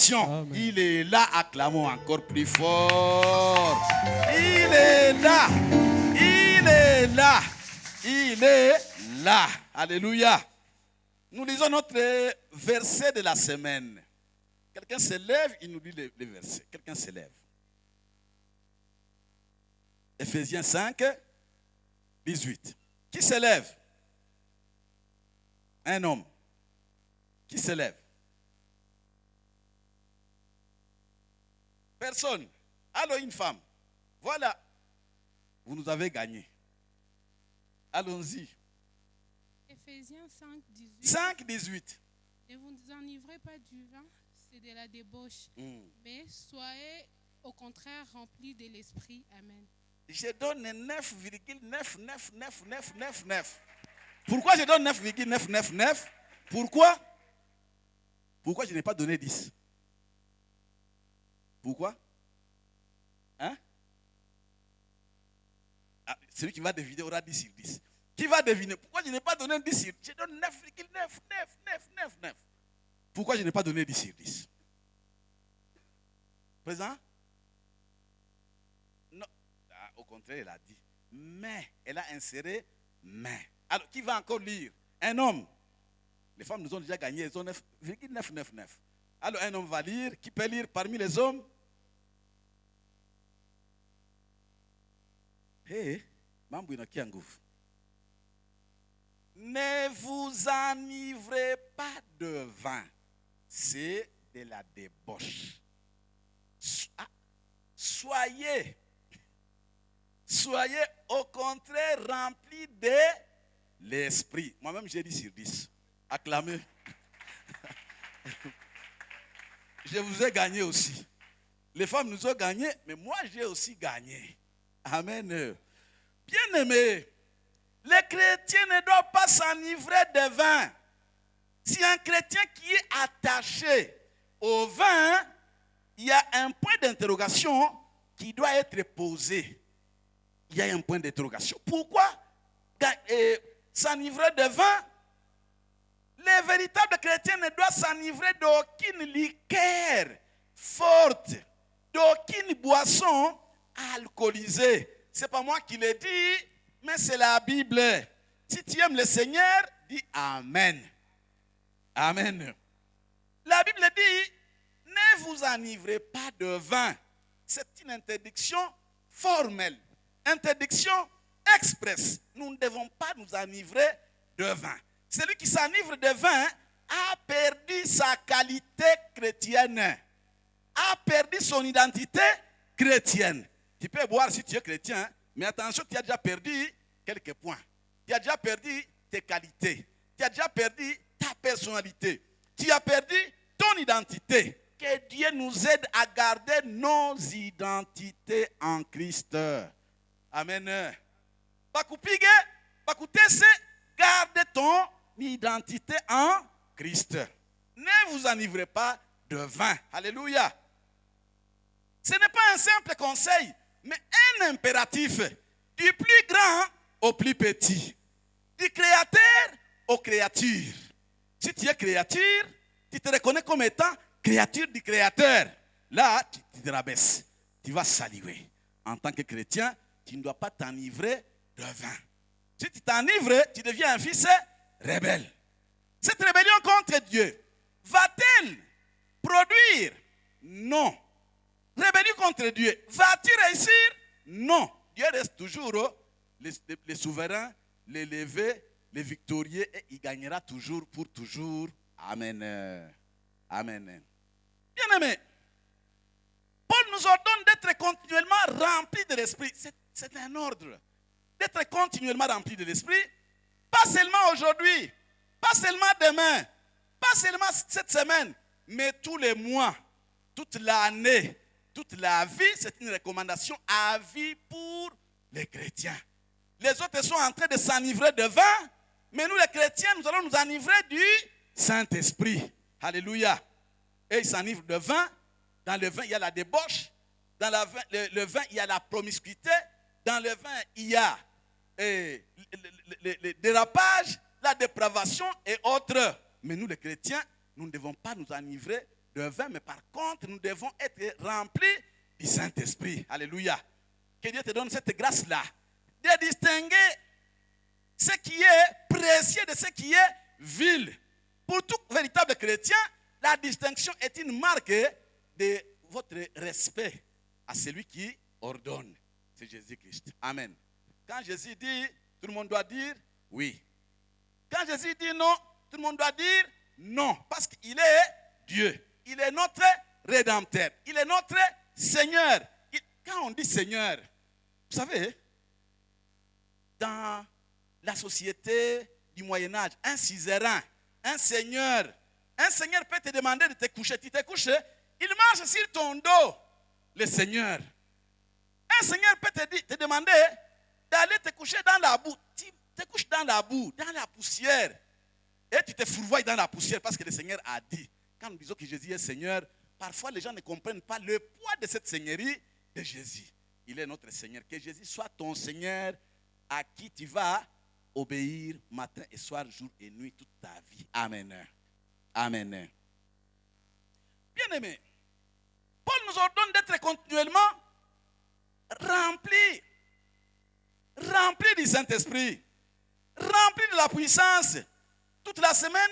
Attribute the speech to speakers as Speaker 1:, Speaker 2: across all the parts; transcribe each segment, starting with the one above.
Speaker 1: bénédiction.
Speaker 2: Amen.
Speaker 1: Il est là, acclamons encore plus fort. Il est là. Il est là. Il est là. Alléluia. Nous lisons notre verset de la semaine. Quelqu'un se lève, il nous lit les versets. Quelqu'un se lève. Ephésiens 5, 18. Qui se lève? Un homme. Qui se lève? Personne. Alors une femme. Voilà. Vous nous avez gagné. Allons-y.
Speaker 3: Ephésiens 5, 18.
Speaker 1: 5, 18.
Speaker 3: Ne vous enivrez pas du vin, c'est de la débauche, mais soyez au contraire remplis de l'esprit. Amen.
Speaker 1: Je donne 9,99999. Pourquoi je donne 9,999? Pourquoi? Pourquoi je n'ai pas donné 10? Pourquoi? Hein? Ah, celui qui va deviner aura 10 sur 10. Qui va deviner? Pourquoi je n'ai pas donné 10 sur 10? Je donne 9,99999. Pourquoi je n'ai pas donné 10 sur 10? Présent? Non. Ah, au contraire, elle a dit. Mais, elle a inséré mais. Alors, qui va encore lire? Un homme. Les femmes nous ont déjà gagné, elles ont 9,999. Alors, un homme va lire. Qui peut lire parmi les hommes? Hé, Mambouina Kiangouf. Ne vous enivrez pas de vin. C'est de la débauche. Soyez au contraire remplis de l'esprit. Moi-même, j'ai dit sur 10. Acclamez. Je vous ai gagné aussi. Les femmes nous ont gagné, mais moi, j'ai aussi gagné. Amen. Bien-aimés, les chrétiens ne doivent pas s'enivrer de vin. Si un chrétien qui est attaché au vin, il y a un point d'interrogation qui doit être posé. Il y a un point d'interrogation. Pourquoi s'enivrer de vin? Les véritables chrétiens ne doivent s'enivrer d'aucune liqueur forte, d'aucune boisson alcoolisée. Ce n'est pas moi qui le dis, mais c'est la Bible. Si tu aimes le Seigneur, dis Amen. Amen. La Bible dit, ne vous enivrez pas de vin. C'est une interdiction formelle, interdiction express. Nous ne devons pas nous enivrer de vin. Celui qui s'enivre de vin a perdu sa qualité chrétienne, a perdu son identité chrétienne. Tu peux boire si tu es chrétien, mais attention, tu as déjà perdu quelques points. Tu as déjà perdu tes qualités. Tu as déjà perdu ta personnalité. Tu as perdu ton identité. Que Dieu nous aide à garder nos identités en Christ. Amen. Bakupige, bakutese, garde ton identité en Christ. Ne vous enivrez pas de vin. Alléluia. Ce n'est pas un simple conseil, mais un impératif. Du plus grand au plus petit. Du créateur aux créatures. Si tu es créature, tu te reconnais comme étant créature du créateur. Là, tu te rabaisses. Tu vas saluer. En tant que chrétien, tu ne dois pas t'enivrer de vin. Si tu t'enivres, tu deviens un fils rebelle. Cette rébellion contre Dieu va-t-elle produire? Non. Rébellion contre Dieu, vas-tu réussir? Non. Dieu reste toujours les souverains, les levés, les victorieux, et il gagnera toujours pour toujours. Amen. Amen. Bien-aimés, Paul nous ordonne d'être continuellement remplis de l'esprit. C'est un ordre. D'être continuellement remplis de l'esprit. Pas seulement aujourd'hui, pas seulement demain, pas seulement cette semaine, mais tous les mois, toute l'année, toute la vie. C'est une recommandation à vie pour les chrétiens. Les autres sont en train de s'enivrer de vin, mais nous les chrétiens, nous allons nous enivrer du Saint-Esprit. Alléluia. Et ils s'enivrent de vin. Dans le vin, il y a la débauche. Dans le vin, il y a la promiscuité. Dans le vin, il y a le dérapage, la dépravation et autres. Mais nous, les chrétiens, nous ne devons pas nous enivrer de vin, mais par contre, nous devons être remplis du Saint-Esprit. Alléluia. Que Dieu te donne cette grâce-là de distinguer ce qui est précieux de ce qui est vil. Pour tout véritable chrétien, la distinction est une marque de votre respect à celui qui ordonne. C'est Jésus-Christ. Amen. Quand Jésus dit, tout le monde doit dire oui. Quand Jésus dit non, tout le monde doit dire non. Parce qu'il est Dieu. Il est notre Rédempteur. Il est notre Seigneur. Quand on dit Seigneur, vous savez, dans la société du Moyen-Âge, un suzerain, un seigneur peut te demander de te coucher. Tu te couches, il marche sur ton dos, le Seigneur. Un seigneur peut te demander d'aller te coucher dans la boue. Tu te couches dans la boue, dans la poussière. Et tu te fourvoies dans la poussière parce que le Seigneur a dit. Quand nous disons que Jésus est Seigneur, parfois les gens ne comprennent pas le poids de cette seigneurie de Jésus. Il est notre Seigneur. Que Jésus soit ton Seigneur à qui tu vas obéir matin et soir, jour et nuit, toute ta vie. Amen. Amen. Bien-aimés, Paul nous ordonne d'être continuellement remplis du Saint-Esprit, remplis de la puissance. Toute la semaine,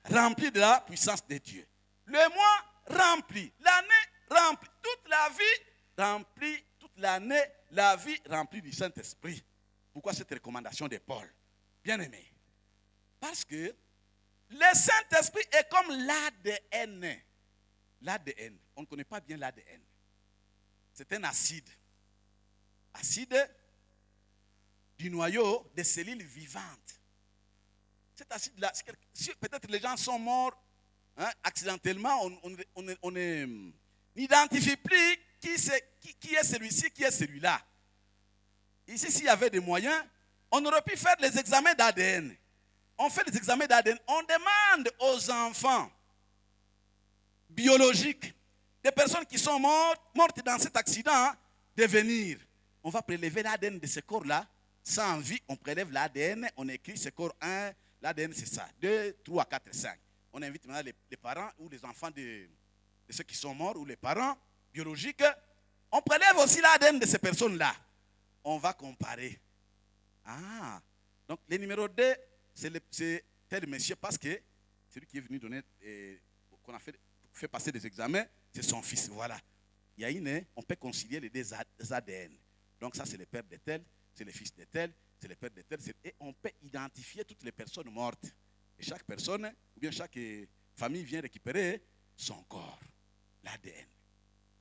Speaker 1: remplis de la puissance de Dieu. Le mois, rempli. L'année, rempli. Toute la vie, remplie. Toute l'année, la vie remplie du Saint-Esprit. Pourquoi cette recommandation de Paul? Bien-aimé, parce que le Saint-Esprit est comme l'ADN. L'ADN, on ne connaît pas bien l'ADN. C'est un acide. Acide du noyau des cellules vivantes. Cet acide-là, peut-être les gens sont morts accidentellement, on n'identifie plus qui est celui-ci, qui est celui-là. Ici, s'il y avait des moyens, on aurait pu faire les examens d'ADN. On fait les examens d'ADN. On demande aux enfants biologiques, des personnes qui sont mortes dans cet accident, de venir. On va prélever l'ADN de ce corps-là, sans vie. On prélève l'ADN, on écrit ce corps 1, l'ADN c'est ça, 2, 3, 4, 5. On invite maintenant les parents ou les enfants de ceux qui sont morts ou les parents biologiques. On prélève aussi l'ADN de ces personnes-là. On va comparer. Ah, donc le numéro 2, c'est tel monsieur parce que celui qui est venu donner, qu'on a fait passer des examens, c'est son fils. Voilà. Il y a on peut concilier les deux ADN. Donc ça, c'est le père de tel, c'est le fils de tel, c'est le père de tel. Et on peut identifier toutes les personnes mortes. Et chaque personne, ou bien chaque famille vient récupérer son corps, l'ADN.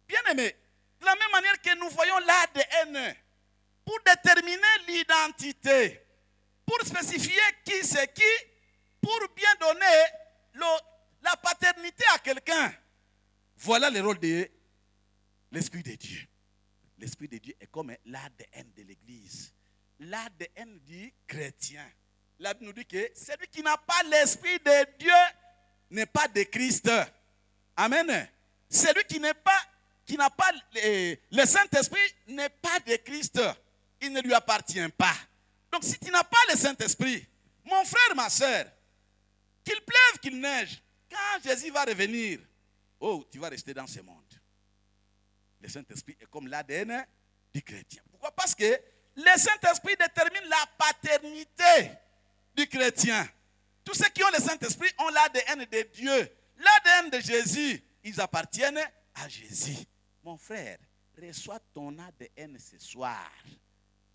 Speaker 1: Bien aimé, de la même manière que nous voyons l'ADN, pour déterminer l'identité, pour spécifier qui c'est qui, pour bien donner la paternité à quelqu'un. Voilà le rôle de l'Esprit de Dieu. L'Esprit de Dieu est comme l'ADN de l'Église, l'ADN du chrétien. La Bible nous dit que celui qui n'a pas l'Esprit de Dieu n'est pas de Christ. Amen. Celui qui n'a pas le Saint-Esprit n'est pas de Christ. Il ne lui appartient pas. Donc si tu n'as pas le Saint-Esprit, mon frère, ma soeur, qu'il pleuve, qu'il neige, quand Jésus va revenir, oh, tu vas rester dans ce monde. Le Saint-Esprit est comme l'ADN du chrétien. Pourquoi? Parce que le Saint-Esprit détermine la paternité du chrétien. Tous ceux qui ont le Saint-Esprit ont l'ADN de Dieu. L'ADN de Jésus, ils appartiennent à Jésus. Mon frère, reçois ton ADN ce soir,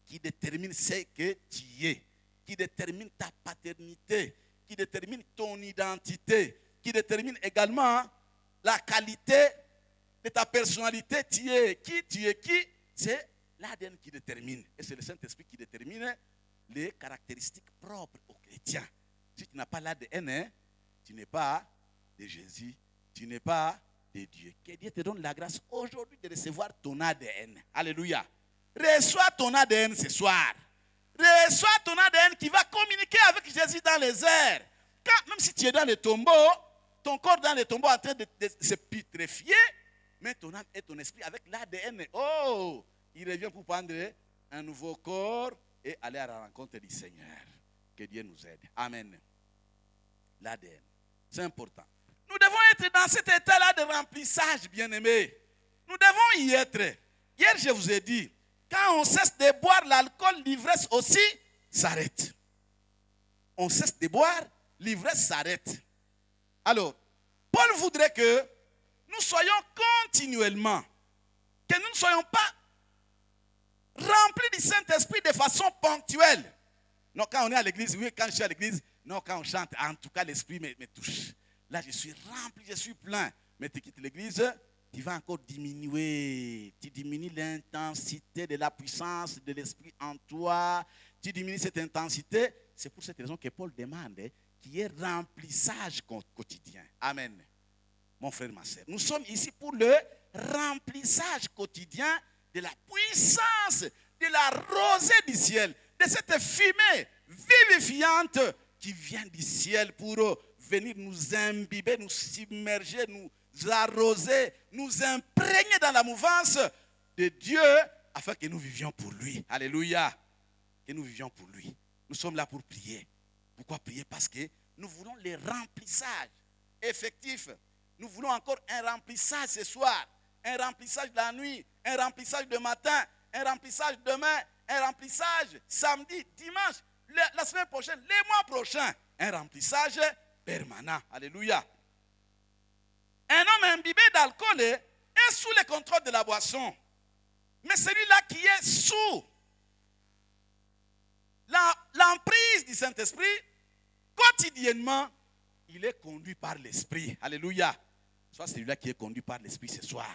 Speaker 1: qui détermine ce que tu es, qui détermine ta paternité, qui détermine ton identité, qui détermine également la qualité de ta personnalité. Tu es qui, c'est l'ADN qui détermine. Et c'est le Saint-Esprit qui détermine les caractéristiques propres aux chrétiens. Si tu n'as pas l'ADN, tu n'es pas de Jésus, tu n'es pas de Dieu. Que Dieu te donne la grâce aujourd'hui de recevoir ton ADN. Alléluia. Reçois ton ADN ce soir. Reçois ton ADN qui va communiquer avec Jésus dans les airs. Même si tu es dans le tombeau, ton corps dans le tombeau en train de se putréfier, mais ton âme et ton esprit avec l'ADN, oh, il revient pour prendre un nouveau corps et aller à la rencontre du Seigneur. Que Dieu nous aide. Amen. L'ADN, c'est important. Nous devons être dans cet état-là de remplissage, bien-aimés. Nous devons y être. Hier, je vous ai dit, quand on cesse de boire l'alcool, l'ivresse aussi s'arrête. On cesse de boire, l'ivresse s'arrête. Alors, Paul voudrait que nous soyons continuellement, que nous ne soyons pas remplis du Saint-Esprit de façon ponctuelle. Non, quand on est à l'église, oui, quand je suis à l'église, non, quand on chante, en tout cas, l'Esprit me touche. Là, je suis rempli, je suis plein. Mais tu quittes l'église, tu vas encore diminuer. Tu diminues l'intensité de la puissance de l'Esprit en toi. Tu diminues cette intensité. C'est pour cette raison que Paul demande qu'il y ait remplissage quotidien. Amen. Mon frère, ma soeur, nous sommes ici pour le remplissage quotidien de la puissance, de la rosée du ciel, de cette fumée vivifiante qui vient du ciel pour venir nous imbiber, nous submerger, nous arroser, nous imprégner dans la mouvance de Dieu afin que nous vivions pour lui. Alléluia. Que nous vivions pour lui. Nous sommes là pour prier. Pourquoi prier? Parce que nous voulons les remplissages effectifs. Nous voulons encore un remplissage ce soir, un remplissage de la nuit, un remplissage de matin, un remplissage demain, un remplissage samedi, dimanche, la semaine prochaine, les mois prochains. Un remplissage permanent. Alléluia. Un homme imbibé d'alcool est sous le contrôle de la boisson. Mais celui-là qui est sous l'emprise du Saint-Esprit, quotidiennement, il est conduit par l'Esprit. Alléluia. Soit celui-là qui est conduit par l'Esprit ce soir.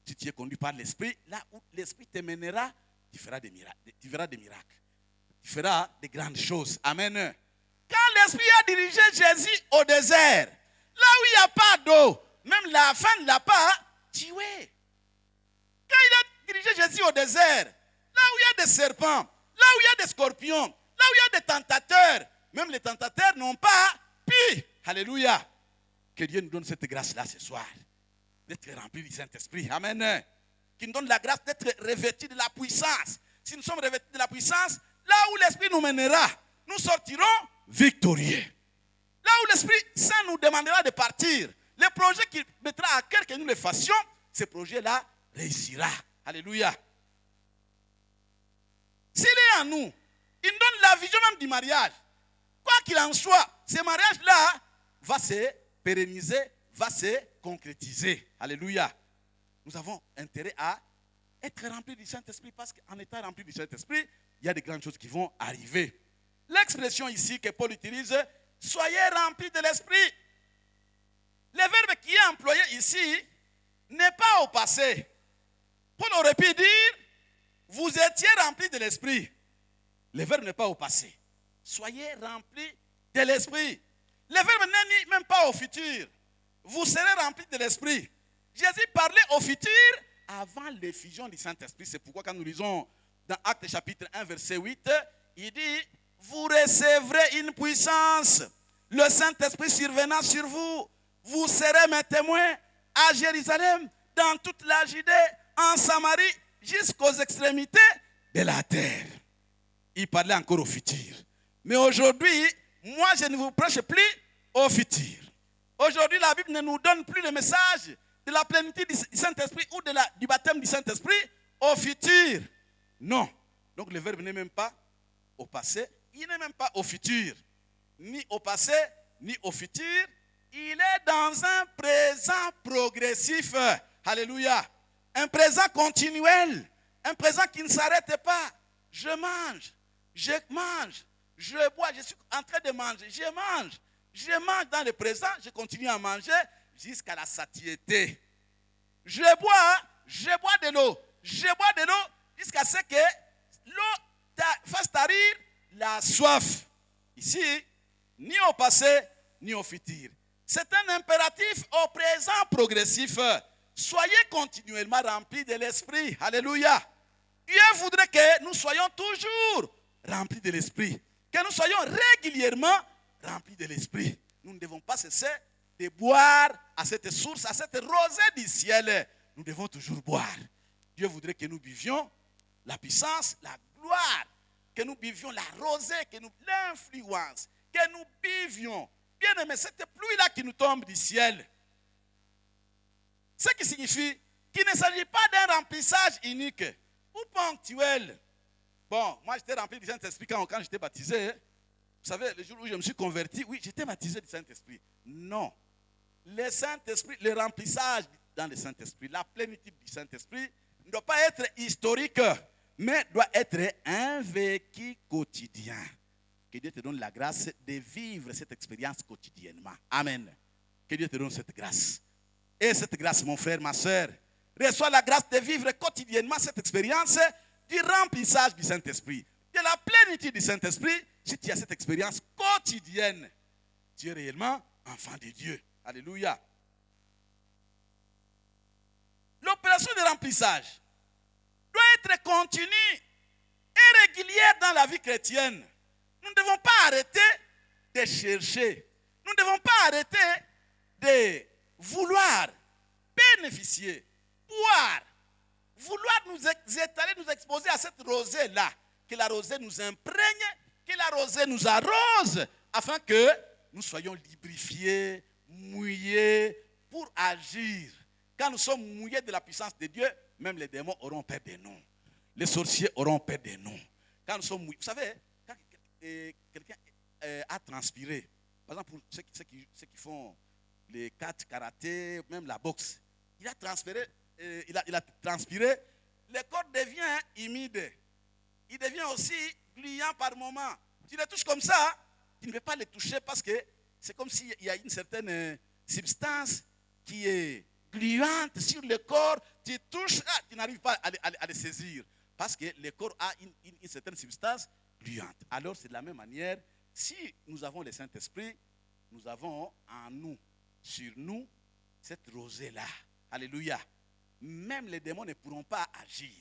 Speaker 1: Si tu es conduit par l'Esprit, là où l'Esprit te mènera, tu feras des miracles. Tu verras des miracles. Tu feras de grandes choses. Amen. Quand l'Esprit a dirigé Jésus au désert, là où il n'y a pas d'eau, même la faim ne l'a pas tué. Quand il a dirigé Jésus au désert, là où il y a des serpents, là où il y a des scorpions, là où il y a des tentateurs, même les tentateurs n'ont pas pu. Alléluia. Que Dieu nous donne cette grâce-là ce soir, d'être remplis du Saint-Esprit. Amen. Qu'il nous donne la grâce d'être revêtus de la puissance. Si nous sommes revêtus de la puissance, là où l'Esprit nous mènera, nous sortirons victorieux. Là où l'Esprit Saint nous demandera de partir, le projet qu'il mettra à cœur que nous le fassions, ce projet-là réussira. Alléluia. S'il est en nous, il nous donne la vision même du mariage. Quoi qu'il en soit, ce mariage-là va se pérenniser, va se concrétiser. Alléluia. Nous avons intérêt à être remplis du Saint-Esprit parce qu'en étant remplis du Saint-Esprit, il y a de grandes choses qui vont arriver. L'expression ici que Paul utilise, soyez remplis de l'Esprit. Le verbe qui est employé ici n'est pas au passé. Paul aurait pu dire, vous étiez remplis de l'Esprit. Le verbe n'est pas au passé. Soyez remplis de l'Esprit. Le verbe n'est même pas au futur. Vous serez remplis de l'Esprit. Jésus parlait au futur avant l'effusion du Saint-Esprit. C'est pourquoi quand nous lisons dans Actes chapitre 1 verset 8, il dit, vous recevrez une puissance, le Saint-Esprit survenant sur vous. Vous serez mes témoins à Jérusalem, dans toute la Judée, en Samarie, jusqu'aux extrémités de la terre. Il parlait encore au futur. Mais aujourd'hui, moi je ne vous prêche plus au futur. Aujourd'hui, la Bible ne nous donne plus le message de la plénitude du Saint-Esprit ou du baptême du Saint-Esprit au futur. Non. Donc le verbe n'est même pas au passé, il n'est même pas au futur. Ni au passé, ni au futur. Il est dans un présent progressif. Alléluia. Un présent continuel. Un présent qui ne s'arrête pas. Je mange, je bois, je suis en train de manger, je mange dans le présent, je continue à manger jusqu'à la satiété. Je bois de l'eau jusqu'à ce que l'eau fasse tarir la soif. Ici, ni au passé, ni au futur. C'est un impératif au présent progressif. Soyez continuellement remplis de l'Esprit. Alléluia. Dieu voudrait que nous soyons toujours remplis de l'Esprit. Que nous soyons régulièrement remplis de l'Esprit. Nous ne devons pas cesser de boire à cette source, à cette rosée du ciel. Nous devons toujours boire. Dieu voudrait que nous buvions la puissance, la gloire. Que nous buvions la rosée, que nous l'influence. Que nous buvions Bien aimé, cette pluie-là qui nous tombe du ciel, ce qui signifie qu'il ne s'agit pas d'un remplissage unique ou ponctuel. Bon, moi j'étais rempli du Saint-Esprit quand j'étais baptisé. Vous savez, le jour où je me suis converti, oui, j'étais baptisé du Saint-Esprit. Non. Le Saint-Esprit, le remplissage dans le Saint-Esprit, la plénitude du Saint-Esprit ne doit pas être historique, mais doit être un vécu quotidien. Que Dieu te donne la grâce de vivre cette expérience quotidiennement. Amen. Que Dieu te donne cette grâce. Et cette grâce, mon frère, ma soeur, reçois la grâce de vivre quotidiennement cette expérience du remplissage du Saint-Esprit, de la plénitude du Saint-Esprit. Si tu as cette expérience quotidienne, tu es réellement enfant de Dieu. Alléluia. L'opération de remplissage doit être continue et régulière dans la vie chrétienne. Nous ne devons pas arrêter de chercher. Nous ne devons pas arrêter de vouloir bénéficier, vouloir nous étaler, nous exposer à cette rosée-là. Que la rosée nous imprègne, que la rosée nous arrose, afin que nous soyons lubrifiés, mouillés pour agir. Quand nous sommes mouillés de la puissance de Dieu, même les démons auront peur de nous. Les sorciers auront peur de nous. Quand nous sommes mouillés, vous savez, quand quelqu'un a transpiré, par exemple pour ceux qui font les 4 karaté, même la boxe, il a transpiré, le corps devient humide. Il devient aussi gluant par moment. Tu le touches comme ça, tu ne peux pas le toucher parce que c'est comme s'il y a une certaine substance qui est gluante sur le corps. Tu touches, tu n'arrives pas à le saisir parce que le corps a une certaine substance gluante. Alors c'est de la même manière, si nous avons le Saint-Esprit, nous avons en nous, sur nous, cette rosée-là. Alléluia. Même les démons ne pourront pas agir.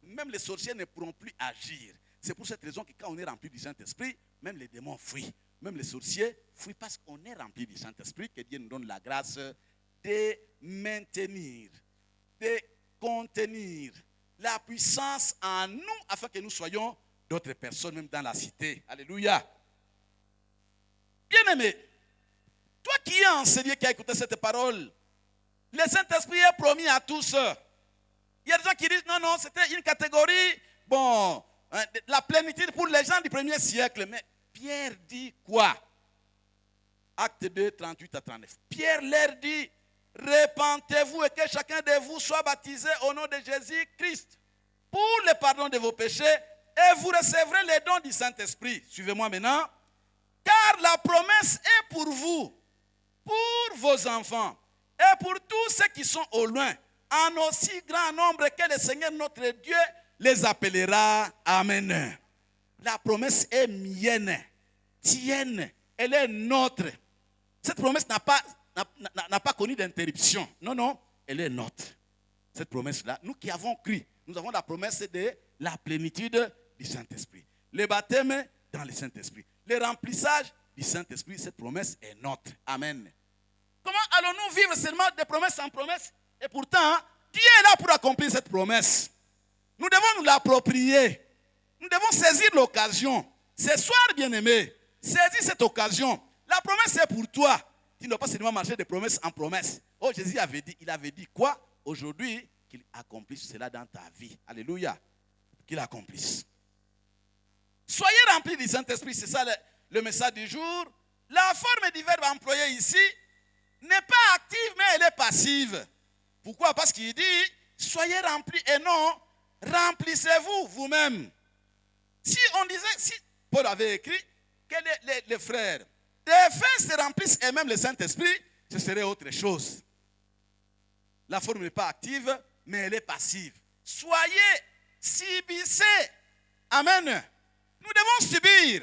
Speaker 1: Même les sorciers ne pourront plus agir. C'est pour cette raison que quand on est rempli du Saint-Esprit, même les démons fuient. Même les sorciers fuient parce qu'on est rempli du Saint-Esprit, que Dieu nous donne la grâce de maintenir, de contenir la puissance en nous afin que nous soyons d'autres personnes, même dans la cité. Alléluia. Bien-aimé, toi qui es enseigné, qui as écouté cette parole, le Saint-Esprit est promis à tous. Il y a des gens qui disent non, c'était une catégorie, la plénitude pour les gens du 1er siècle. Mais Pierre dit quoi? Acte 2, 38 à 39. Pierre leur dit, repentez-vous et que chacun de vous soit baptisé au nom de Jésus-Christ pour le pardon de vos péchés et vous recevrez les dons du Saint-Esprit. Suivez-moi maintenant. Car la promesse est pour vous, pour vos enfants et pour tous ceux qui sont au loin, en aussi grand nombre que le Seigneur notre Dieu les appellera. Amen. La promesse est mienne, tienne, elle est notre. Cette promesse n'a pas connu d'interruption. Non, elle est notre. Cette promesse-là, nous qui avons cru, nous avons la promesse de la plénitude du Saint-Esprit. Le baptême dans le Saint-Esprit. Le remplissage du Saint-Esprit, cette promesse est notre. Amen. Comment allons-nous vivre seulement de promesse en promesse? Et pourtant, Dieu est là pour accomplir cette promesse. Nous devons nous l'approprier. Nous devons saisir l'occasion. Ce soir, bien-aimé, saisis cette occasion. La promesse est pour toi. Tu ne dois pas seulement marcher de promesse en promesse. Oh, Jésus avait dit, il avait dit quoi? Aujourd'hui, qu'il accomplisse cela dans ta vie. Alléluia. Qu'il accomplisse. Soyez remplis du Saint-Esprit, c'est ça le message du jour. La forme du verbe employé ici n'est pas active, mais elle est passive. Pourquoi? Parce qu'il dit, soyez remplis et non, remplissez-vous vous-même. Si Paul avait écrit que les frères, les frères se remplissent eux-mêmes le Saint-Esprit, ce serait autre chose. La forme n'est pas active, mais elle est passive. Soyez, subissez. Amen. Nous devons subir.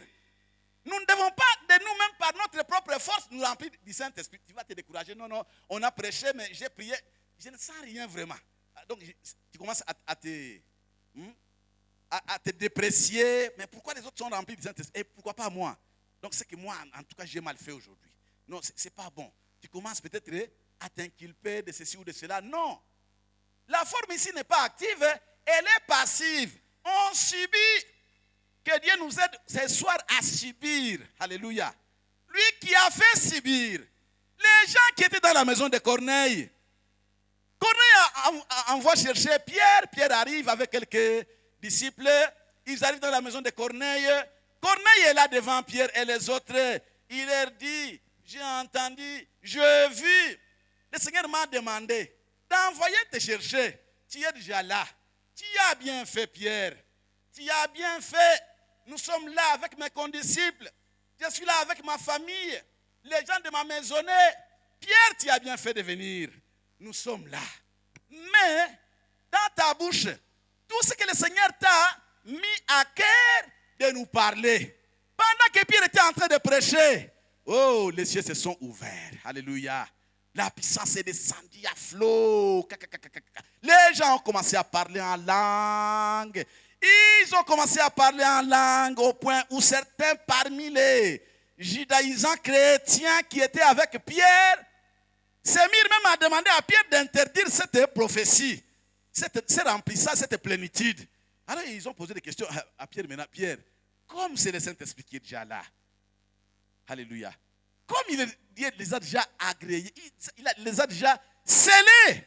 Speaker 1: Nous ne devons pas de nous-mêmes par notre propre force nous remplir du Saint-Esprit. Tu vas te décourager. Non, on a prêché, mais j'ai prié. Je ne sens rien vraiment. Donc tu commences à te déprécier. Mais pourquoi les autres sont remplis du Saint-Esprit? Et pourquoi pas moi? Donc c'est que moi, en tout cas, j'ai mal fait aujourd'hui. Non, c'est pas bon. Tu commences peut-être à t'inculper de ceci ou de cela. Non. La forme ici n'est pas active, elle est passive. On subit. Que Dieu nous aide ce soir à subir. Alléluia. lui qui a fait subir les gens qui étaient dans la maison de Corneille. Corneille envoie chercher Pierre. Pierre arrive avec quelques disciples. Ils arrivent dans la maison de Corneille. Corneille est là devant Pierre et les autres. Il leur dit, j'ai entendu, j'ai vu. Le Seigneur m'a demandé d'envoyer te chercher. Tu es déjà là. Tu as bien fait, Pierre. Tu as bien fait. Nous sommes là avec mes condisciples. Je suis là avec ma famille. Les gens de ma maisonnée. Pierre, tu as bien fait de venir. Nous sommes là. Mais, dans ta bouche, tout ce que le Seigneur t'a mis à cœur de nous parler. Pendant que Pierre était en train de prêcher, oh, les cieux se sont ouverts. Alléluia. La puissance est descendue à flot. Les gens ont commencé à parler en langue. Ils ont commencé à parler en langue au point où certains parmi les judaïsants chrétiens qui étaient avec Pierre se mirent même à demander à Pierre d'interdire cette prophétie, ce remplissage, cette plénitude. Alors ils ont posé des questions à Pierre maintenant. Pierre, comme c'est le Saint-Esprit qui est déjà là, alléluia, comme il les a déjà agréés, il les a déjà scellés,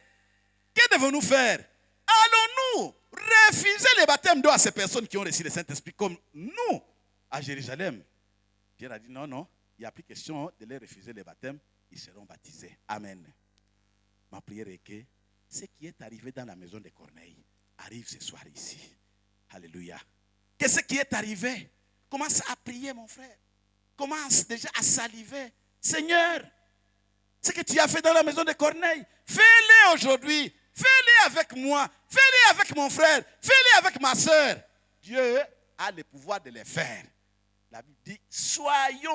Speaker 1: que devons-nous faire? Allons-nous refuser le baptême d'eau à ces personnes qui ont reçu le Saint-Esprit comme nous à Jérusalem? Pierre a dit non, non, il n'y a plus question de les refuser le baptême, ils seront baptisés. Amen. Ma prière est que ce qui est arrivé dans la maison de Corneille arrive ce soir ici. Alléluia. Que ce qui est arrivé, commence à prier mon frère. Commence déjà à saliver. Seigneur, ce que tu as fait dans la maison de Corneille, fais-le aujourd'hui. Fais-le avec moi. Fais-le avec mon frère. Fais-le avec ma soeur. Dieu a le pouvoir de le faire. La Bible dit, soyez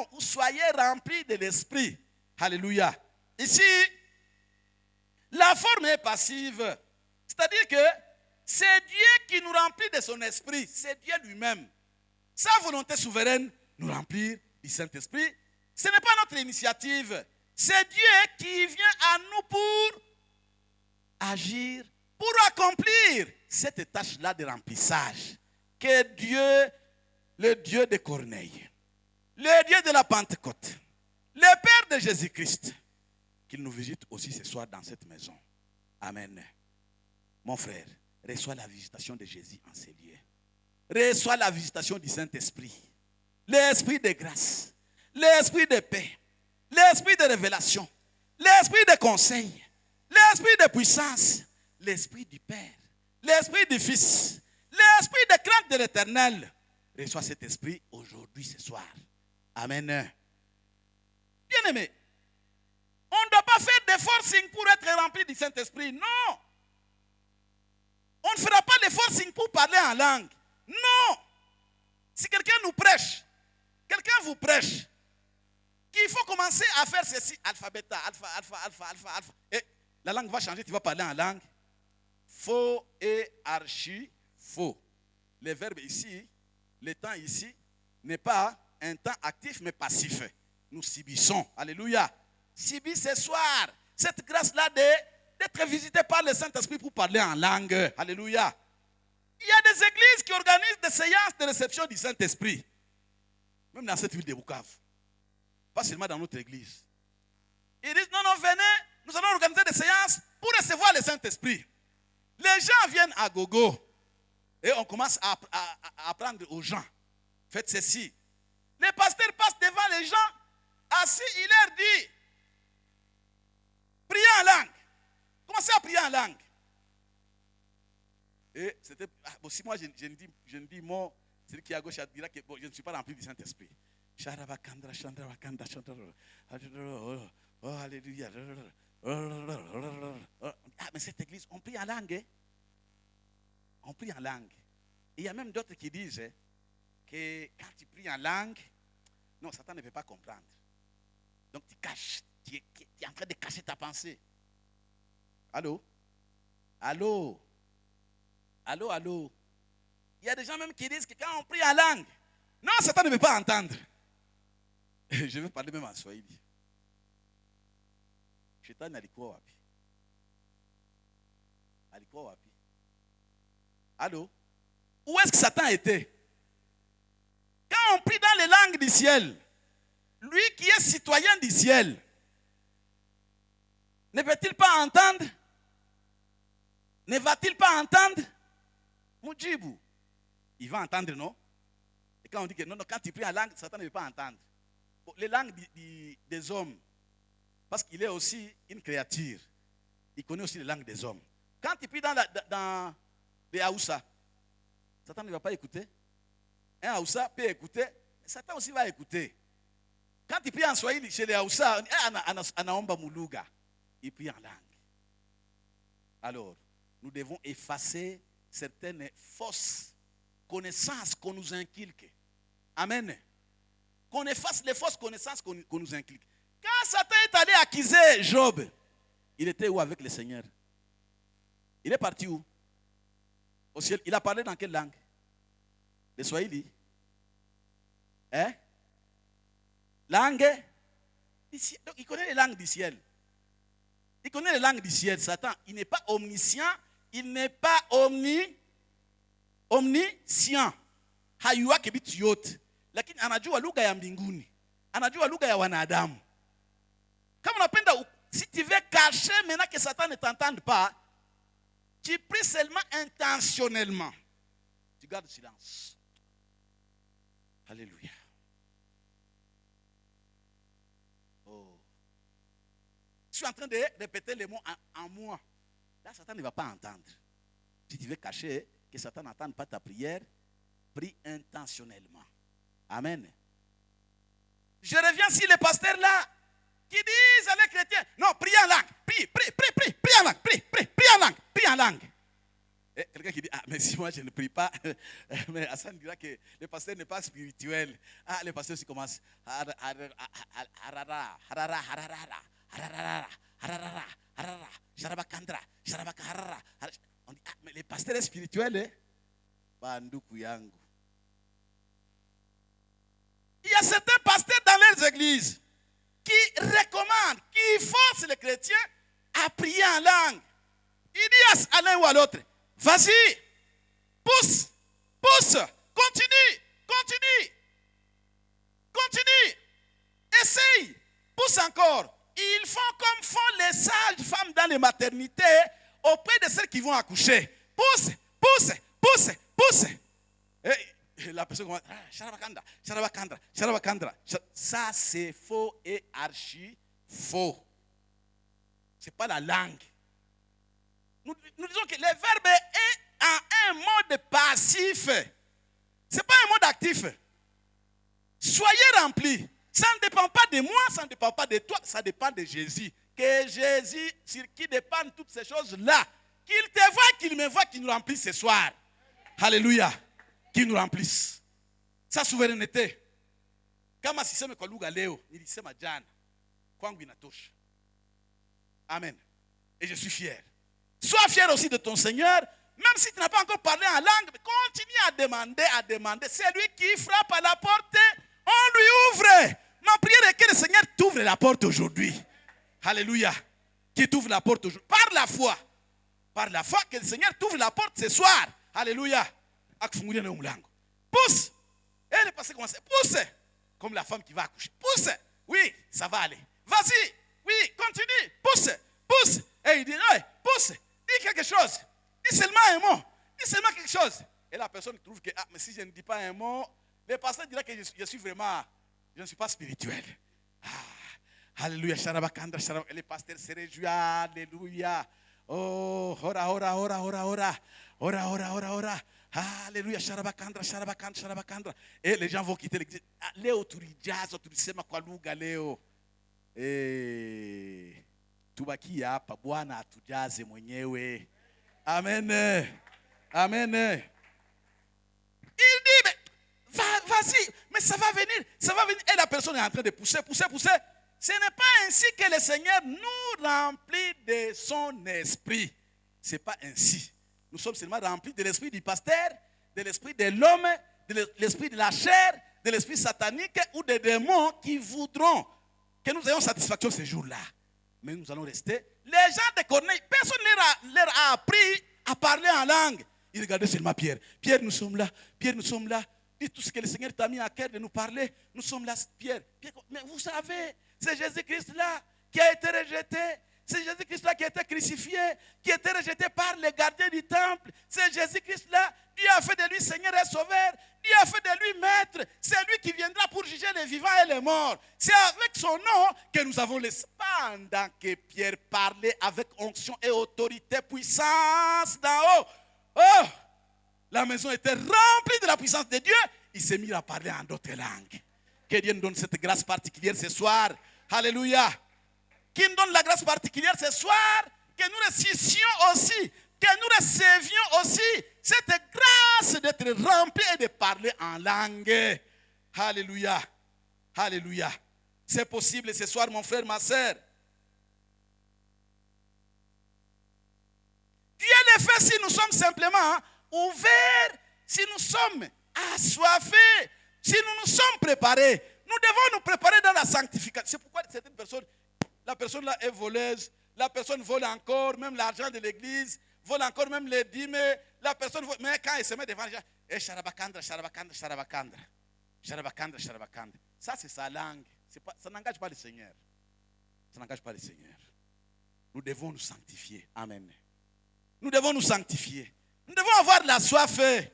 Speaker 1: remplis de l'esprit. Alléluia. Ici, la forme est passive. C'est-à-dire que c'est Dieu qui nous remplit de son esprit. C'est Dieu lui-même. Sa volonté souveraine nous remplit du Saint-Esprit. Ce n'est pas notre initiative. C'est Dieu qui vient à nous pour agir, pour accomplir cette tâche-là de remplissage. Que Dieu, le Dieu de Corneille, le Dieu de la Pentecôte, le Père de Jésus-Christ, qu'il nous visite aussi ce soir dans cette maison. Amen. Mon frère, reçois la visitation de Jésus en ces lieux. Reçois la visitation du Saint-Esprit. L'esprit de grâce, l'esprit de paix, l'esprit de révélation, l'esprit de conseil, l'esprit de puissance, l'esprit du Père, l'esprit du Fils, l'esprit de crainte de l'Éternel. Reçois cet esprit aujourd'hui, ce soir. Amen. Bien-aimé, on ne doit pas faire des forcing pour être rempli du Saint-Esprit. Non. On ne fera pas les forcing pour parler en langue. Non. Si quelqu'un nous prêche, quelqu'un vous prêche, qu'il faut commencer à faire ceci, alpha, bêta, alpha, et la langue va changer, tu vas parler en langue. Faux et archi faux. Le verbe ici, le temps ici, n'est pas un temps actif mais passif. Nous subissons. Alléluia. Subis ce soir cette grâce-là d'être visité par le Saint-Esprit pour parler en langue. Alléluia. Il y a des églises qui organisent des séances de réception du Saint-Esprit. Même dans cette ville de Bukavu. Pas seulement dans notre église. Ils disent, non, venez, nous allons organiser des séances pour recevoir le Saint-Esprit. Les gens viennent à gogo. Et on commence à apprendre aux gens. Faites ceci. Les pasteurs passent devant les gens. Assis, il leur dit, priez en langue. Commencez à prier en langue. Et c'était, si moi je ne dis mot, celui qui est à gauche dira que bon, je ne suis pas rempli du Saint-Esprit. Oh, alléluia. Ah, mais cette église, on prie en langue. Hein? On prie en langue. Et il y a même d'autres qui disent que quand tu pries en langue, non, Satan ne peut pas comprendre. Donc tu caches, tu es en train de cacher ta pensée. Allô? Allô? Allô, allô? Il y a des gens même qui disent que quand on prie en langue, non, Satan ne peut pas entendre. Je vais parler même en Swahili. Shetani alikuwa wapi? Alikuwa wapi? Allô? Où est-ce que Satan était? Quand on prie dans les langues du ciel, lui lui qui est citoyen du ciel, ne peut-il pas entendre? Ne va-t-il pas entendre? Moudjibou, il va entendre, non? Et quand on dit que non, quand il prie en langue, Satan ne veut pas entendre. Bon, les langues des hommes, parce qu'il est aussi une créature, il connaît aussi les langues des hommes. Quand il prie dans les Haoussa, Satan ne va pas écouter. Un Haoussa peut écouter, Satan aussi va écouter. Quand il prie en Swahili chez les Haoussa, anaomba muluga, il prie en langue. Alors, nous devons effacer certaines fausses connaissances qu'on nous inculque. Amen. Qu'on efface les fausses connaissances qu'on nous inculque. Quand Satan est allé accuser Job, il était où avec le Seigneur? Il est parti où? Au ciel. Il a parlé dans quelle langue? Le Swahili. Hein? Langue? Donc il connaît les langues du ciel. Il connaît les langues du ciel, Satan. Il n'est pas omniscient, il n'est pas omniscient. Hayua kebiti yote. Lakini anajua lugha ya mbinguni. Anajua lugha ya wanadamu. Kama unapenda, si tu veux cacher maintenant que Satan ne t'entende pas, tu pries seulement intentionnellement. Tu gardes silence. Alléluia. Oh. Je suis en train de répéter les mots en moi. Là, Satan ne va pas entendre. Si tu veux cacher que Satan n'entende pas ta prière, prie intentionnellement. Amen. Je reviens sur les pasteurs là qui disent à les chrétiens, non, prie en langue, prie en langue, prie en langue. Et quelqu'un qui dit, ah, mais si moi je ne prie pas, mais Hassan dira que le pasteur n'est pas spirituel. Ah, le pasteur aussi commence. On dit, ah, mais le pasteur est spirituel, eh? Banduku yangu. Il y a certains pasteurs dans leurs églises qui recommandent, qui forcent les chrétiens à prier en langue. Il dit à l'un ou à l'autre, vas-y, pousse, continue, essaye, pousse encore. Ils font comme font les sages femmes dans les maternités auprès de celles qui vont accoucher. Pousse. Et la personne commence, Sharabakandra. Ça, c'est faux et archi faux. Ce n'est pas la langue. Nous disons que le verbe est en un mode passif. Ce n'est pas un mode actif. Soyez remplis. Ça ne dépend pas de moi, ça ne dépend pas de toi, ça dépend de Jésus. Que Jésus, sur qui dépendent toutes ces choses-là, qu'il te voie, qu'il me voie, qu'il nous remplisse ce soir. Alléluia. Qu'il nous remplisse. Sa souveraineté. Kama siseme kwa lugha leo, nilisema jana. Kwangu inatosha. Amen. Et je suis fier. Sois fier aussi de ton Seigneur, même si tu n'as pas encore parlé en langue, continue à demander. C'est lui qui frappe à la porte, on lui ouvre. Ma prière est que le Seigneur t'ouvre la porte aujourd'hui. Alléluia. Qu'il t'ouvre la porte aujourd'hui. Par la foi, que le Seigneur t'ouvre la porte ce soir. Alléluia. Pousse. Et le passé commence. Pousse. Comme la femme qui va accoucher. Pousse. Oui, ça va aller. Vas-y. Oui, continue. Pousse. Et il dit, ouais, pousse. Dis quelque chose. Dis seulement un mot. Dis seulement quelque chose. Et la personne trouve que, ah, mais si je ne dis pas un mot, le pasteur dira que je suis vraiment, je ne suis pas spirituel. Ah, alléluia. Et le pasteur se réjouit. Alléluia. Oh, ora. Alléluia. Sharabakandra. Et les gens vont quitter l'église. Léo, tu sema kwa lugha leo. Tubaki hapa, Bwana atujaze mwenyewe. Amen. Il dit, mais vas-y, mais ça va venir. Et la personne est en train de pousser. Ce n'est pas ainsi que le Seigneur nous remplit de son esprit. Ce n'est pas ainsi. Nous sommes seulement remplis de l'esprit du pasteur, de l'esprit de l'homme, de l'esprit de la chair, de l'esprit satanique ou des démons qui voudront que nous ayons satisfaction ce jour-là. Mais nous allons rester. Les gens de Corneille, personne ne leur a appris à parler en langue. Ils regardaient seulement Pierre. Pierre, nous sommes là. Dis tout ce que le Seigneur t'a mis à cœur de nous parler. Nous sommes là, Pierre. Mais vous savez, c'est Jésus-Christ-là qui a été rejeté. C'est Jésus-Christ-là qui a été crucifié, qui a été rejeté par les gardiens du temple. C'est Jésus-Christ-là. Dieu a fait de lui Seigneur et Sauveur. Dieu a fait de lui Maître. C'est lui qui viendra pour juger les vivants et les morts. C'est avec son nom que nous avons l'espoir. Pendant que Pierre parlait avec onction et autorité, puissance d'en haut. Oh, la maison était remplie de la puissance de Dieu. Il s'est mis à parler en d'autres langues. Que Dieu nous donne cette grâce particulière ce soir. Alléluia. Qui nous donne la grâce particulière ce soir, que nous réussissions aussi, que nous recevions aussi cette grâce d'être remplis et de parler en langue. Alléluia. Alléluia. C'est possible ce soir, mon frère, ma soeur. Dieu le fait si nous sommes simplement ouverts, si nous sommes assoiffés, si nous nous sommes préparés. Nous devons nous préparer dans la sanctification. C'est pourquoi certaines personnes, la personne là est voleuse, la personne vole encore même l'argent de l'église, vole encore même les dîmes, la personne vole, mais quand elle se met devant les gens, Sharabakandra, Sharabakandra, Sharabakandra, Sharabakandra, Sharabakandra. Ça c'est sa langue, ça n'engage pas le Seigneur. Ça n'engage pas le Seigneur. Nous devons nous sanctifier. Amen. Nous devons nous sanctifier. Nous devons avoir la soif. De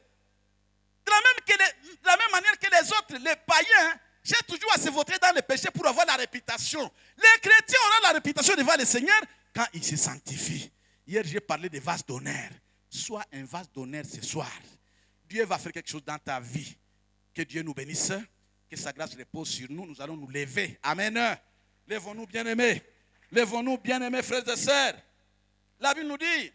Speaker 1: la même manière que les autres, les païens, cherchent toujours à se vautrer dans le péché pour avoir la réputation. Les chrétiens auront la réputation devant le Seigneur quand ils se sanctifient. Hier, j'ai parlé de vase d'honneur. Sois un vase d'honneur ce soir. Dieu va faire quelque chose dans ta vie. Que Dieu nous bénisse. Que sa grâce repose sur nous. Nous allons nous lever. Amen. Lèvons-nous, bien-aimés. Lèvons-nous, bien-aimés, frères et sœurs. La Bible nous dit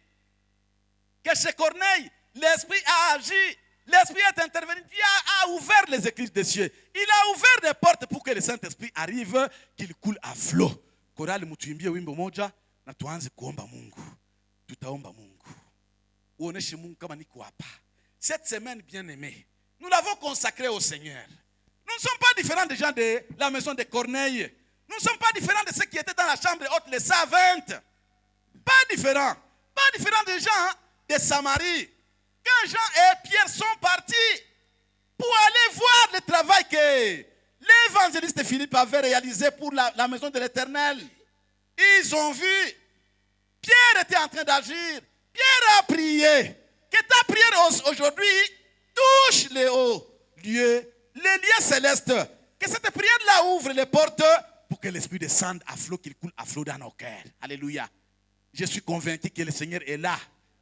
Speaker 1: que chez Corneille, l'Esprit a agi. L'Esprit est intervenu. Dieu a ouvert les écluses des cieux. Il a ouvert des portes pour que le Saint-Esprit arrive, qu'il coule à flot. Korali mutuimbie wimbo moja na tuanze kuomba Mungu. Tutaomba Mungu. Uoneshe Mungu kama niko hapa. Cette semaine, bien-aimés, nous l'avons consacrée au Seigneur. Nous ne sommes pas différents des gens de la maison de Corneille. Nous ne sommes pas différents de ceux qui étaient dans la chambre haute, les servantes. Pas différents. Pas différents des gens de Samarie. Quand Jean et Pierre sont partis pour aller voir le travail que l'évangéliste Philippe avait réalisé pour la maison de l'Éternel, ils ont vu. Pierre était en train d'agir. Pierre a prié. Que ta prière aujourd'hui touche les hauts lieux, les lieux célestes. Que cette prière-là ouvre les portes pour que l'Esprit descende à flot, qu'il coule à flot dans nos cœurs. Alléluia. Je suis convaincu que le Seigneur est là.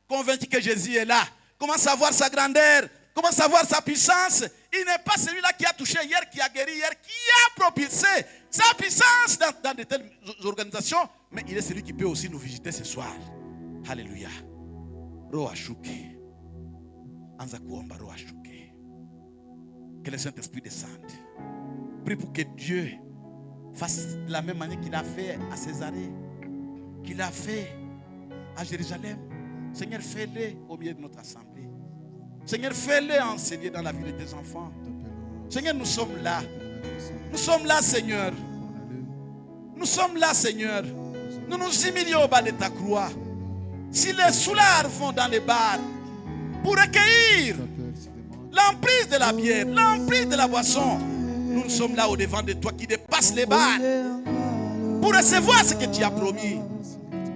Speaker 1: Convaincu que Jésus est là. Comment savoir sa grandeur? Comment savoir sa puissance? Il n'est pas celui-là qui a touché hier, qui a guéri hier, qui a propulsé sa puissance dans de telles organisations. Mais il est celui qui peut aussi nous visiter ce soir. Alléluia. Roashuke. Anzakuomba roashuke. Que le Saint-Esprit descende. Prie pour que Dieu fasse de la même manière qu'il a fait à Césarée, qu'il a fait à Jérusalem. Seigneur, fais-le au milieu de notre assemblée. Seigneur, fais-le enseigner dans la vie de tes enfants. Seigneur, nous sommes là. Nous sommes là, Seigneur. Nous sommes là, Seigneur. Nous nous humilions au bas de ta croix. Si les soulards vont dans les bars pour recueillir l'emprise de la bière, l'emprise de la boisson, nous sommes là au devant de toi qui dépasse les bars pour recevoir ce que tu as promis.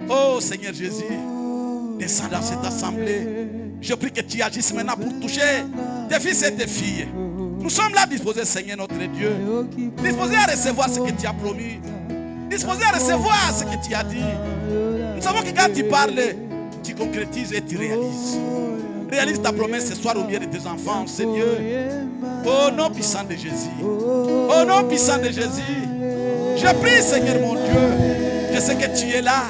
Speaker 1: Oh Seigneur Jésus, descends dans cette assemblée. Je prie que tu agisses maintenant pour toucher tes fils et tes filles. Nous sommes là disposés, Seigneur notre Dieu, disposés à recevoir ce que tu as promis, disposés à recevoir ce que tu as dit. Nous savons que quand tu parles, tu concrétises et tu réalises. Réalise ta promesse ce soir au milieu de tes enfants, Seigneur. Au nom puissant de Jésus. Au nom puissant de Jésus. Je prie, Seigneur mon Dieu. Je sais que tu es là.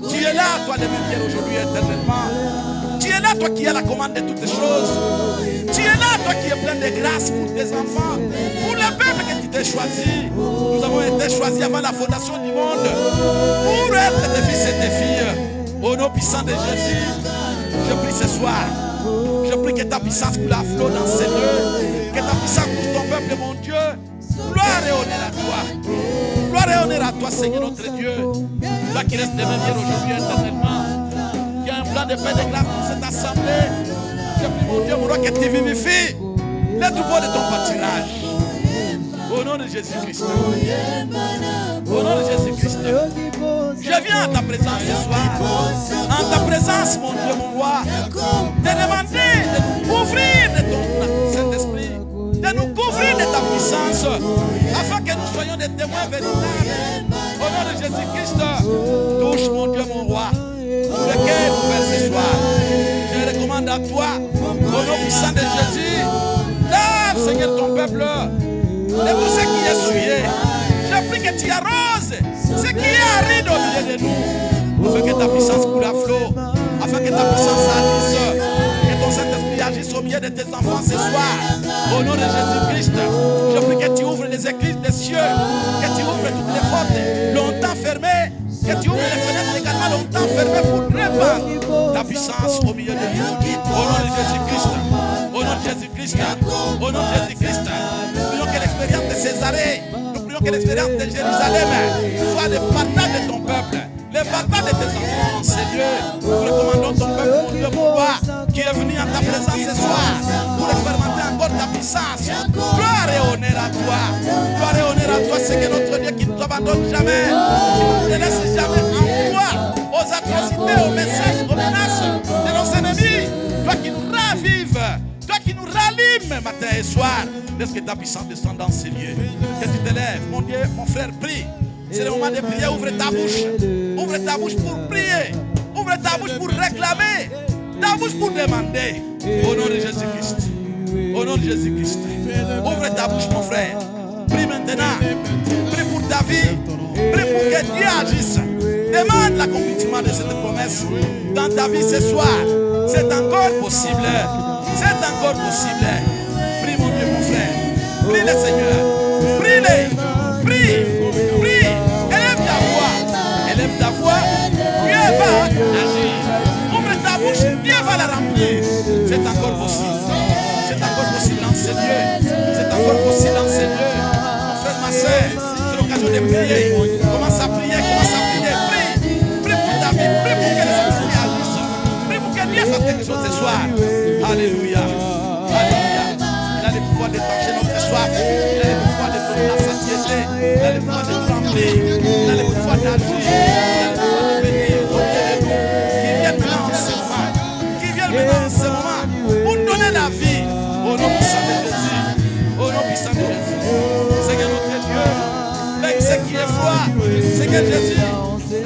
Speaker 1: Tu es là, toi, le même hier, aujourd'hui, éternellement. Tu es là, toi qui as la commande de toutes choses. Tu es là, toi qui es plein de grâce pour tes enfants. Pour le peuple que tu t'es choisi. Nous avons été choisis avant la fondation du monde. Pour être tes fils et tes filles. Au nom puissant de Jésus. Je prie ce soir. Je prie que ta puissance coule à flot dans ces lieux. Que ta puissance touche ton peuple, mon Dieu. Gloire et honneur à toi. Gloire et honneur à toi, Seigneur notre Dieu. Toi qui restes de même hier, aujourd'hui, éternellement. Qui a un plan de paix et de grâce pour cette assemblée. Je prie, mon Dieu, mon roi, que tu vivifies. les troupeaux de ton pâturage. Au nom de Jésus-Christ. Au nom de Jésus-Christ. Je viens à ta présence ce soir. En ta présence, mon Dieu, mon roi. Te demander de nous couvrir de ton Saint-Esprit. De nous couvrir de ta puissance. Afin que nous soyons des témoins véritables. Au nom de Jésus-Christ. Touche, mon Dieu, mon roi. Pour lequel nous faisons ce soir. Je recommande à toi. Au nom puissant de Jésus. Lave, Seigneur, ton peuple. De tout ce qui est souillé. Je prie que tu arroses ce qui est aride au milieu de nous. Afin que ta puissance coule à flot. Afin que ta puissance agisse. Que ton Saint-Esprit agisse au milieu de tes enfants ce soir. Au nom de Jésus-Christ. Je prie que tu ouvres les églises des cieux. Que tu ouvres toutes les portes longtemps fermées. Que tu ouvres les fenêtres également longtemps fermées pour répandre ta puissance au milieu de nous. Au nom de Jésus-Christ. Au nom de Jésus-Christ. Au nom de Jésus-Christ. Nous prions que l'expérience de Césarée, nous prions que l'expérience de Jérusalem soit le partage de ton peuple, le partage de tes enfants, Seigneur. Nous recommandons ton peuple, mon Dieu, mon roi, qui est venu en ta présence ce soir pour expérimenter encore ta puissance. Gloire et honneur à toi. Gloire et honneur à toi, Seigneur, notre Dieu, qui ne t'abandonne jamais, qui ne laisse jamais en toi aux atrocités, aux messages, aux menaces de nos ennemis. Toi qui nous ravives, toi qui nous rallumes matin et soir. Laisse que ta puissance descende dans ces lieux. Que tu te lèves, mon Dieu, mon frère, prie. C'est le moment de prier. Ouvre ta bouche. Ouvre ta bouche pour prier. Ouvre ta bouche pour réclamer. Ta bouche pour demander. Au nom de Jésus-Christ. Au nom de Jésus-Christ. Ouvre ta bouche, mon frère. Prie maintenant. Prie pour ta vie. Prie pour que Dieu agisse. Demande l'accomplissement de cette promesse dans ta vie ce soir. C'est encore possible. C'est encore possible. Prie, mon Dieu, mon frère. Prie le Seigneur. Prie-le. Prie. Prie. Élève ta voix. Élève ta voix. Dieu va agir. Ouvre ta bouche. Dieu va la remplir. C'est encore possible. C'est encore possible dans ces lieux. C'est encore possible dans ces lieux. Mon frère, ma soeur, c'est l'occasion de prier. Commence à prier. Commence à prier. Prie. Prie pour ta vie. Prie pour que les esprits agissent. Prie pour que Dieu fasse quelque chose ce soir. Alléluia. Alléluia. Il a le pouvoir d'étancher notre soif. Il a le pouvoir de donner la satiété. Il a le pouvoir de nous remplir. Il a le pouvoir d'agir. Il a le pouvoir de venir auprès de nous. Qui viennent maintenant en ce moment. Qui viennent maintenant en ce moment. Pour nous donner la vie. Au nom puissant de Jésus. Au nom puissant de Jésus. Seigneur notre Dieu. Avec ce qui est froid. Seigneur Jésus.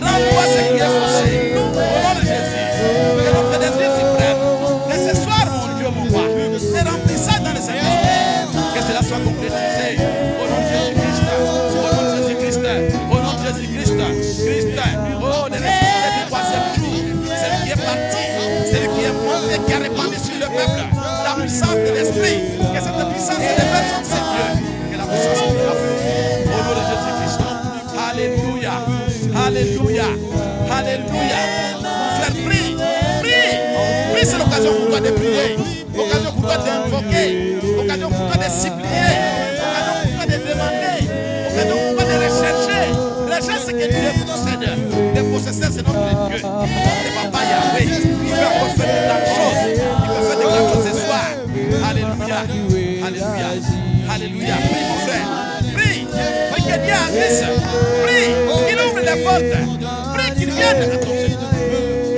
Speaker 1: Rends-moi ce qui est fauché. Au nom de Jésus. Que notre désir s'y prenne. Que ce soir, mon Dieu, mon roi. Et remplis ça dans le Saint-Esprit. Que cela soit concrétisé. Au nom de Jésus-Christ. Au nom de Jésus-Christ. Au nom de Jésus-Christ. Christ. Oh, le ressuscité du troisième jour. Celui qui est parti. Celui qui est monté, qui a répandu sur le peuple. La puissance de l'Esprit. Que cette puissance se déverse sur ses dieux. Que la puissance de la foi. Au nom de Jésus-Christ. Alléluia. Alléluia. Alléluia. Mon frère, prie. Prie. Prie, c'est l'occasion pour toi de prier. Occasion pour toi d'invoquer. Occasion pour toi de supplier. Occasion pour toi de demander. Occasion pour toi de rechercher. Recherche ce que Dieu possède. Le possesseur, c'est notre Dieu. Le papa Yahweh. Il peut encore faire de grandes choses. Il peut faire de grandes choses ce soir. Alléluia. Alléluia. Alléluia. Prie, mon frère. Prie. Prie que Dieu agisse. Prie. Qu'il ouvre les portes. Prie qu'il vienne à ton secours.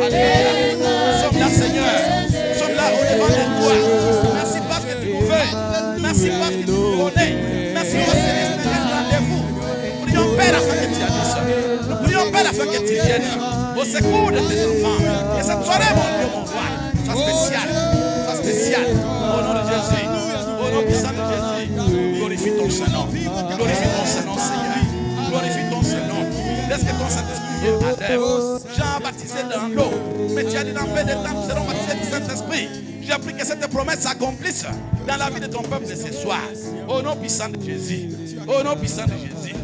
Speaker 1: Alléluia. Nous sommes là, Seigneur. Nous sommes là au-devant de toi. Merci parce que tu nous veux. Merci parce que tu nous connais. Merci parce que tu es rendez-vous. Nous prions, Père, afin que tu agisses. Nous prions, Père, afin que tu viennes au secours de tes enfants. Que cette soirée, mon Dieu, mon roi, soit spéciale. Soit spéciale. Au nom de Jésus. Au nom puissant de Jésus. Glorifie ton Saint-Nom. Glorifie ton Saint-Nom, Seigneur. Glorifie ton Saint-Nom. Laisse que ton Saint-Esprit vienne à l'œuvre. Jean a baptisé dans l'eau. Mais tu as dit dans peu de temps, nous serons baptisés du Saint-Esprit. J'ai pris que cette promesse s'accomplisse dans la vie de ton peuple de ce soir. Au nom puissant de Jésus. Au nom puissant de Jésus.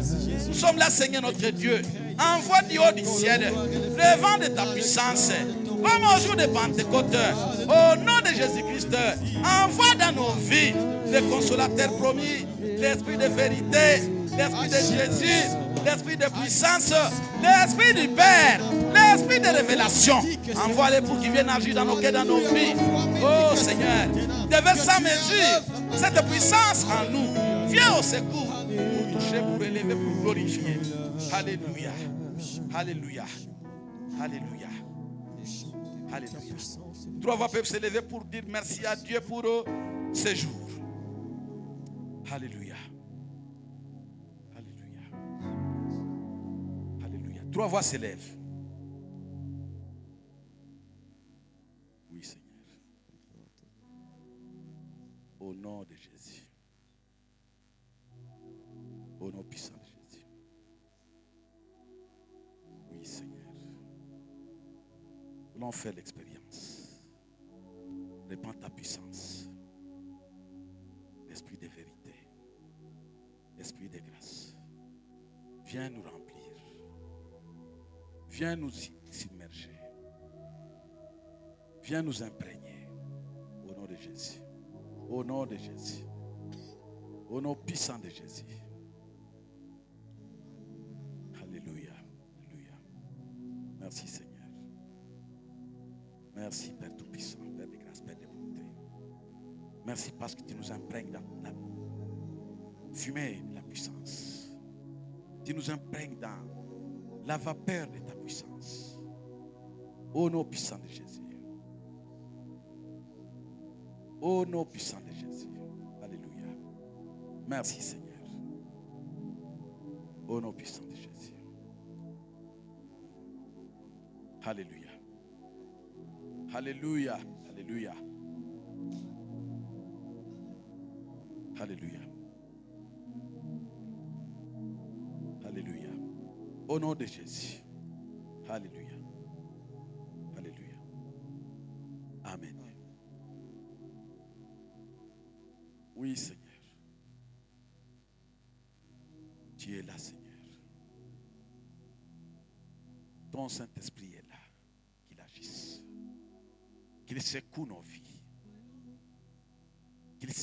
Speaker 1: Nous sommes là, Seigneur notre Dieu. Envoie du haut du ciel le vent de ta puissance. Comme au jour de Pentecôte. Au nom de Jésus-Christ. Envoie dans nos vies le consolateur promis. L'esprit de vérité. L'esprit de Jésus. L'esprit de puissance. L'esprit du Père. L'esprit de révélation. Envoie-les pour qu'ils viennent agir dans nos cœurs, dans nos vies. Oh Seigneur. Déverse sans mesure Cette puissance en nous vient au secours pour toucher, pour élever, pour glorifier. Alléluia. Alléluia. Alléluia. Alléluia. 3 voix peuvent s'élever pour dire merci à Dieu pour ce jour. Alléluia. Alléluia. Alléluia. 3 voix s'élèvent. Oui, Seigneur. Au nom de Jésus. Au nom puissant de Jésus. Oui, Seigneur. Nous voulons faire l'expérience. Répands ta puissance. L'esprit de vérité. L'esprit de grâce. Viens nous remplir. Viens nous immerger. Viens nous imprégner. Au nom de Jésus. Au nom de Jésus. Au nom puissant de Jésus. Alléluia. Alléluia. Merci Seigneur. Merci Père Tout-Puissant, Père de grâce, Père de bonté. Merci parce que tu nous imprègnes dans la fumée de la puissance. Tu nous imprègnes dans la vapeur de ta puissance. Au nom puissant de Jésus. Au nom puissant de Jésus. Alléluia. Merci Seigneur. Au nom puissant de Jésus. Alléluia. Alléluia. Alléluia. Alléluia. Alléluia. Au nom de Jésus. Alléluia. Alléluia. Amen. Oui, Seigneur. Tu es là, Seigneur. Ton Saint-Esprit est là. Qu'il agisse. Qu'il secoue nos vies. Qu'il secoue